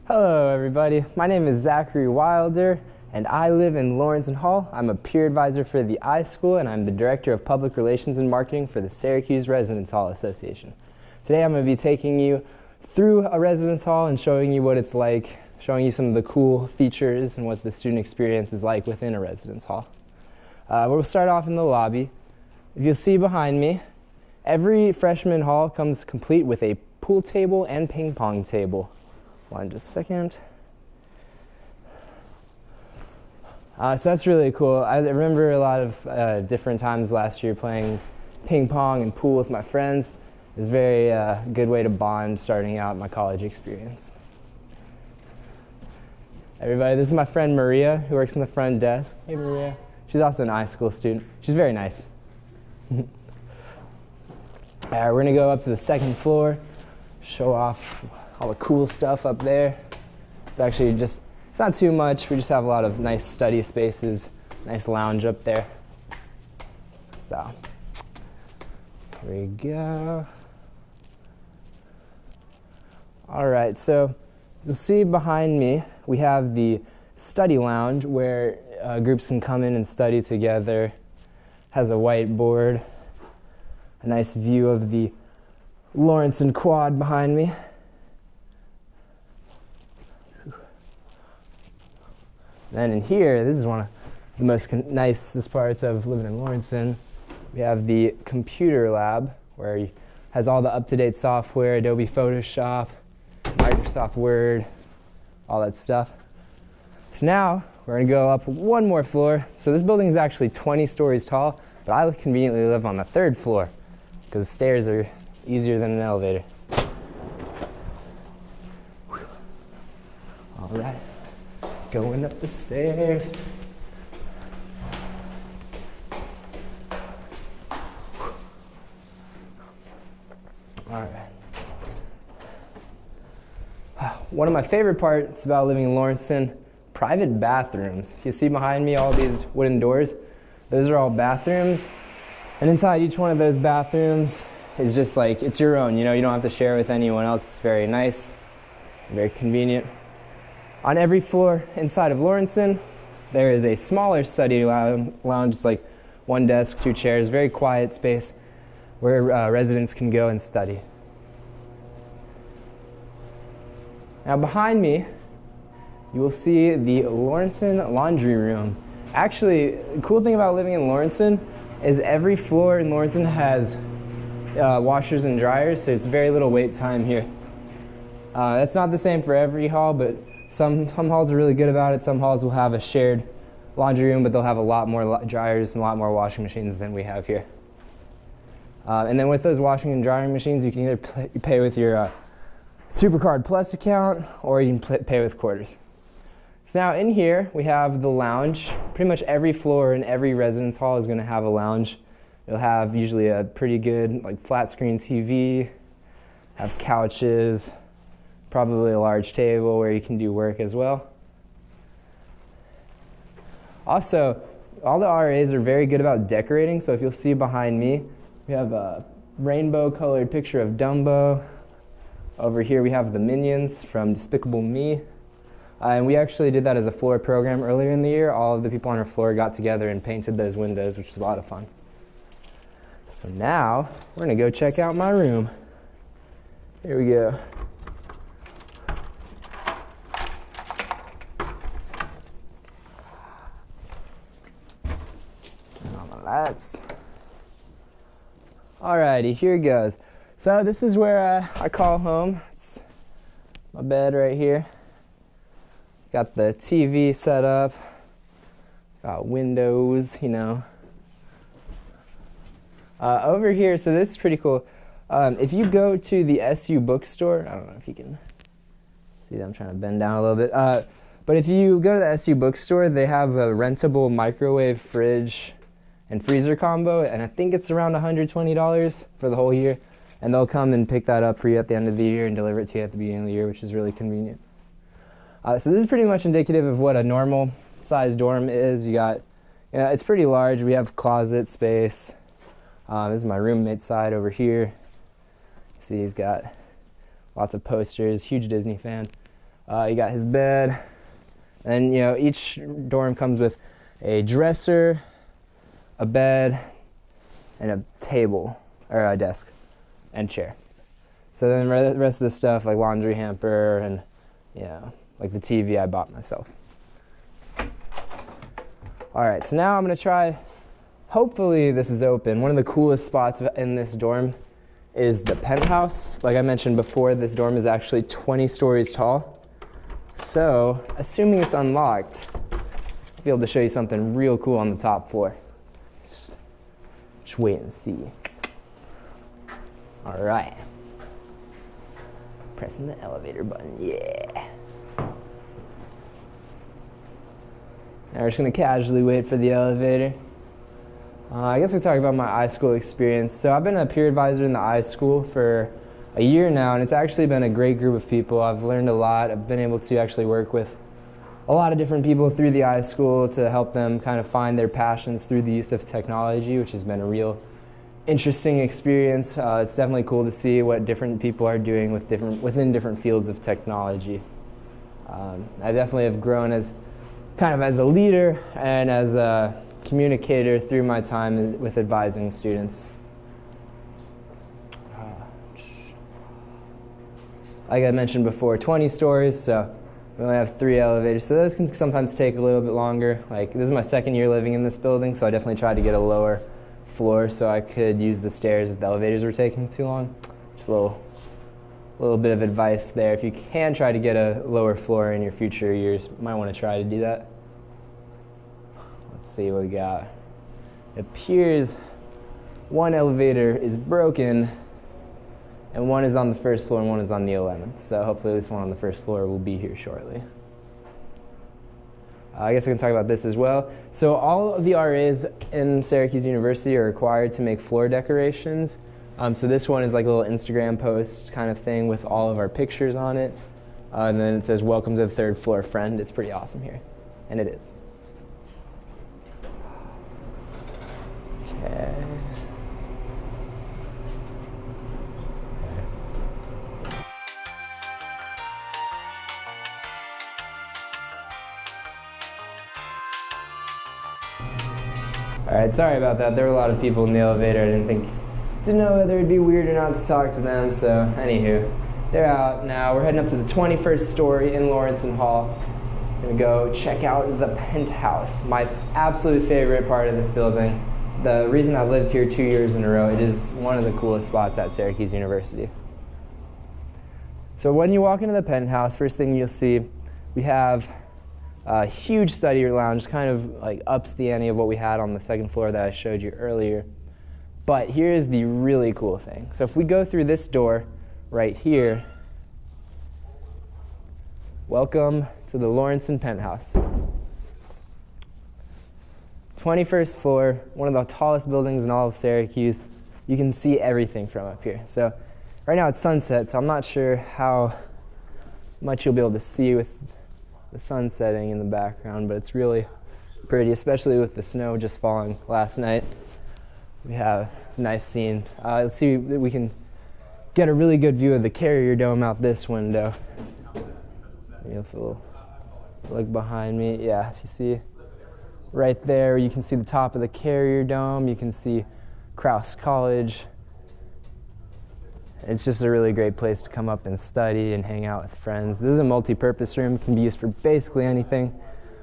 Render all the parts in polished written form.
Hello everybody, my name is Zachary Wilder and I live in Lawrinson Hall. I'm a peer advisor for the iSchool and I'm the Director of Public Relations and Marketing for the Syracuse Residence Hall Association. Today I'm going to be taking you through a residence hall and showing you what it's like, showing you some of the cool features and what the student experience is like within a residence hall. We'll start off in the lobby. If you'll see behind me, every freshman hall comes complete with a pool table and ping pong table. Hold on just a second. So that's really cool. I remember a lot of different times last year playing ping pong and pool with my friends. It was a very good way to bond starting out my college experience. Everybody, this is my friend Maria who works in the front desk. Hey Maria. She's also an iSchool student. She's very nice. All right, we're gonna go up to the second floor, show off all the cool stuff up there. It's actually it's not too much. We just have a lot of nice study spaces, nice lounge up there. So, here we go. All right, so you'll see behind me, we have the study lounge where groups can come in and study together. Has a whiteboard, a nice view of the Lawrenson quad behind me. Then in here, this is one of the most nicest parts of living in Lawrenson. We have the computer lab where it has all the up-to-date software, Adobe Photoshop, Microsoft Word, all that stuff. So now we're going to go up one more floor. So this building is actually 20 stories tall, but I conveniently live on the third floor because stairs are easier than an elevator. All right. Going up the stairs. All right. One of my favorite parts about living in Lawrenson, private bathrooms. If you see behind me all these wooden doors, those are all bathrooms. And inside each one of those bathrooms is just like, it's your own, you know, you don't have to share with anyone else. It's very nice, very convenient. On every floor inside of Lawrenson, there is a smaller study lounge. It's like one desk, two chairs, very quiet space where residents can go and study. Now behind me, you will see the Lawrenson laundry room. Actually, the cool thing about living in Lawrenson is every floor in Lawrenson has washers and dryers, so it's very little wait time here. That's not the same for every hall, but some halls are really good about it. Some halls will have a shared laundry room, but they'll have a lot more dryers and a lot more washing machines than we have here. And then with those washing and drying machines, you can either pay with your SuperCard Plus account, or you can pay with quarters. So now in here, we have the lounge. Pretty much every floor in every residence hall is going to have a lounge. It'll have usually a pretty good flat screen TV, have couches, probably a large table where you can do work as well. Also, all the RAs are very good about decorating, so if you'll see behind me, we have a rainbow colored picture of Dumbo. Over here we have the Minions from Despicable Me. And we actually did that as a floor program earlier in the year. All of the people on our floor got together and painted those windows, which was a lot of fun. So now, we're gonna go check out my room. Here we go. Alrighty, here goes. So this is where I call home. It's my bed right here. Got the TV set up. Got windows, you know. Over here, so this is pretty cool. If you go to the SU bookstore, I don't know if you can see that, I'm trying to bend down a little bit. But if you go to the SU bookstore, they have a rentable microwave, fridge, and freezer combo, and I think it's around $120 for the whole year. And they'll come and pick that up for you at the end of the year and deliver it to you at the beginning of the year, which is really convenient. So this is pretty much indicative of what a normal size dorm is. It's pretty large. We have closet space. This is my roommate's side over here. See, he's got lots of posters, huge Disney fan. You got his bed, and you know, each dorm comes with a dresser, a bed, and a table, or a desk, and chair. So then the rest of the stuff, like laundry hamper and, you know, like the TV I bought myself. All right, so now I'm gonna try, hopefully this is open. One of the coolest spots in this dorm is the penthouse. Like I mentioned before, this dorm is actually 20 stories tall. So, assuming it's unlocked, I'll be able to show you something real cool on the top floor. Just wait and see. All right. Pressing the elevator button, yeah. Now we're just gonna casually wait for the elevator. I guess we'll talk about my iSchool experience. So I've been a peer advisor in the iSchool for a year now, and it's actually been a great group of people. I've learned a lot. I've been able to actually work with a lot of different people through the iSchool to help them kind of find their passions through the use of technology, which has been a real interesting experience. It's definitely cool to see what different people are doing within different fields of technology. I definitely have grown as a leader and as a communicator through my time with advising students. Like I mentioned before, 20 stories, so we only have 3 elevators, so those can sometimes take a little bit longer. Like, this is my second year living in this building, so I definitely tried to get a lower floor so I could use the stairs if the elevators were taking too long. Just a little bit of advice there. If you can try to get a lower floor in your future years, you might want to try to do that. Let's see what we got. It appears one elevator is broken and one is on the first floor and one is on the 11th. So hopefully this one on the first floor will be here shortly. I guess I can talk about this as well. So all of the RAs in Syracuse University are required to make floor decorations. So this one is like a little Instagram post kind of thing with all of our pictures on it. And then it says, "Welcome to the 3rd floor, friend." It's pretty awesome here. And it is. Okay. All right, sorry about that. There were a lot of people in the elevator. I didn't know whether it'd be weird or not to talk to them. So, anywho, they're out now. We're heading up to the 21st story in Lawrinson Hall. We're gonna go check out the penthouse, my absolute favorite part of this building. The reason I've lived here 2 years in a row, it is one of the coolest spots at Syracuse University. So when you walk into the penthouse, first thing you'll see, we have a huge study lounge, kind of like ups the ante of what we had on the 2nd floor that I showed you earlier. But here's the really cool thing. So if we go through this door right here, welcome to the Lawrenson penthouse. 21st floor, one of the tallest buildings in all of Syracuse. You can see everything from up here. So right now it's sunset, so I'm not sure how much you'll be able to see with the sun setting in the background, but it's really pretty, especially with the snow just falling last night. It's a nice scene. Let's see if we can get a really good view of the carrier dome out this window. Beautiful. Look behind me. Yeah, if you see right there, you can see the top of the carrier dome. You can see Krause College. It's just a really great place to come up and study and hang out with friends. This is a multi-purpose room. It can be used for basically anything,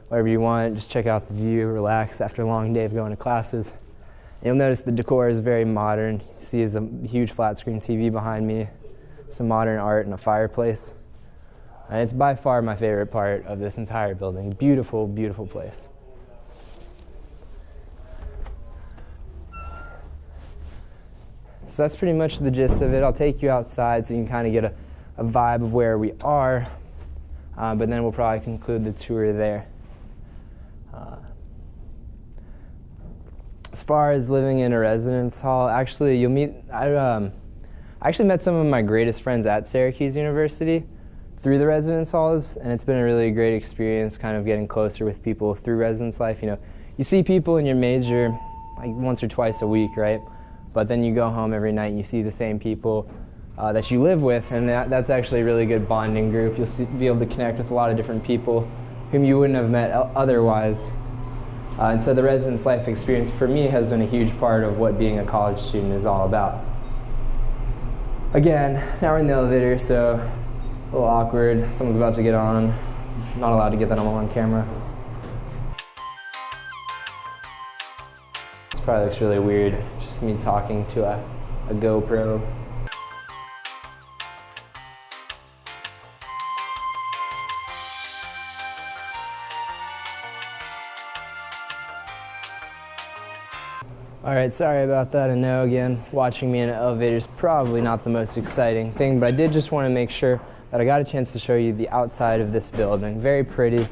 whatever you want. Just check out the view, relax after a long day of going to classes. And you'll notice the decor is very modern. You see there's a huge flat screen TV behind me, some modern art and a fireplace. And it's by far my favorite part of this entire building. Beautiful, beautiful place. So that's pretty much the gist of it. I'll take you outside so you can kind of get a vibe of where we are, but then we'll probably conclude the tour there. As far as living in a residence hall, actually you'll meet, I actually met some of my greatest friends at Syracuse University through the residence halls, and it's been a really great experience kind of getting closer with people through residence life. You know, you see people in your major like once or twice a week, right? But then you go home every night and you see the same people that you live with, and that's actually a really good bonding group. You'll be able to connect with a lot of different people whom you wouldn't have met otherwise. And so the residence life experience for me has been a huge part of what being a college student is all about. Again, now we're in the elevator, so a little awkward. Someone's about to get on. Not allowed to get that on camera. This probably looks really weird, just me talking to a GoPro. All right, sorry about that. I know, again, watching me in an elevator is probably not the most exciting thing, but I did just want to make sure that I got a chance to show you the outside of this building. Very pretty.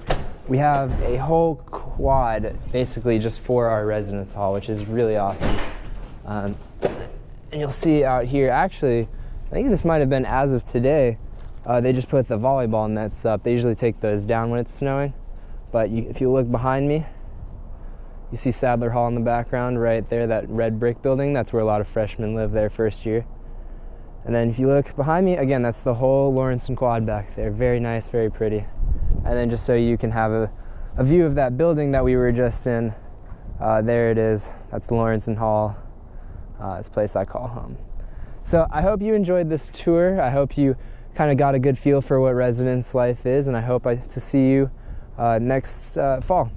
We have a whole quad basically just for our residence hall, which is really awesome. And you'll see out here, actually, I think this might have been as of today, they just put the volleyball nets up. They usually take those down when it's snowing, but if you look behind me, you see Sadler Hall in the background right there, that red brick building. That's where a lot of freshmen live their first year. And then if you look behind me, again, that's the whole Lawrenson quad back there. Very nice, very pretty. And then just so you can have a view of that building that we were just in, there it is. That's the Lawrinson Hall, this place I call home. So I hope you enjoyed this tour. I hope you kind of got a good feel for what residence life is, and I hope to see you next fall.